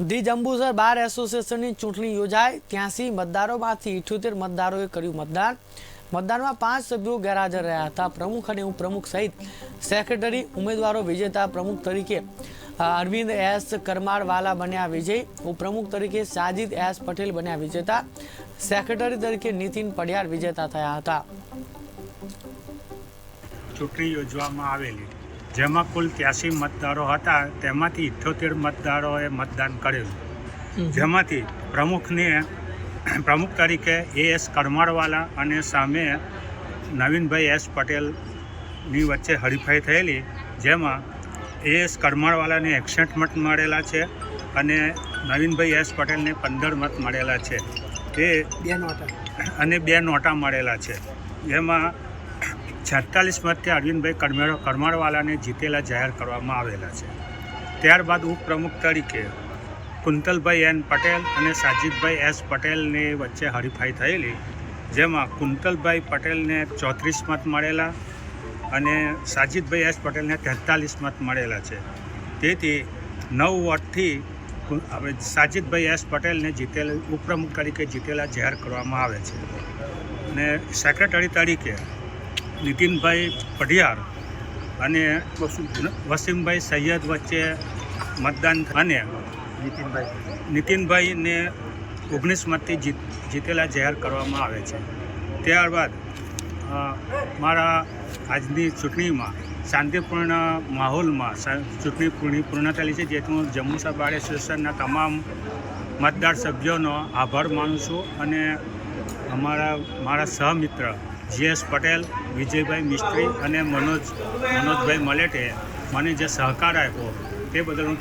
The Jambusar બાર એસોસિએશનની ચૂંટણી યોજાઈ। 83 મતદારોમાંથી 78 મતદારોએ કર્યું મતદાન। મતદાનમાં 5 સભ્યો ગેરહાજર રહ્યા હતા। પ્રમુખ અને ઉપપ્રમુખ સહિત સેક્રેટરી ઉમેદવારો વિજેતા પ્રમુખ તરીકે અરવિંદ એસ કરમાળવાલા બન્યા વિજયી। ઉપપ્રમુખ તરીકે સાજિદ એસ પટેલ બન્યા વિજેતા। સેક્રેટરી તરીકે નીતિન પડિયાર વિજેતા થયા હતા। ચૂંટણી યોજવામાં આવેલી જેમાં કુલ 83 મતદારો હતા, તેમાંથી 78 મતદારોએ મતદાન કરેલું, જેમાંથી પ્રમુખ તરીકે એસ કરમાળવાલા અને સામે નવીનભાઈ એસ પટેલની વચ્ચે હરીફાઈ થયેલી, જેમાં એસ કરમાળવાલાને 61 મત મળેલા છે અને નવીનભાઈ એસ પટેલને 15 મત મળેલા છે, અને 2 નોટા મળેલા છે, જેમાં 46 મતથી અરવિંદભાઈ કરમાળવાલાને જીતેલા જાહેર કરવામાં આવેલા છે। ત્યારબાદ ઉપપ્રમુખ તરીકે કુંતલભાઈ એન પટેલ અને સાજિદભાઈ એસ પટેલની વચ્ચે હરીફાઈ થયેલી, જેમાં કુંતલભાઈ પટેલને 34 મત મળેલા અને સાજિદભાઈ એસ પટેલને 43 મત મળેલા છે। તેથી 9 વોટથી હવે સાજિદભાઈ એસ પટેલને ઉપપ્રમુખ તરીકે જીતેલા જાહેર કરવામાં આવે છે। અને સેક્રેટરી તરીકે નીતિનભાઈ પડિયાર અને વસીમભાઈ સૈયદ વચ્ચે મતદાન અને નીતિનભાઈને 19 મતથી જીતેલા જાહેર કરવામાં આવે છે। ત્યારબાદ મારા આજની ચૂંટણીમાં શાંતિપૂર્ણ માહોલમાં ચૂંટણી પૂર્ણ થયેલી છે, જેથી હું જંબુસર બાર એસોસિએશનના તમામ મતદાર સભ્યોનો આભાર માનું છું અને મારા સહમિત્ર GS પટેલ, વિજયભાઈ મિસ્ત્રી અને મનોજભાઈ મલેટે મને જે સહકાર આપ્યો તે બદલ હું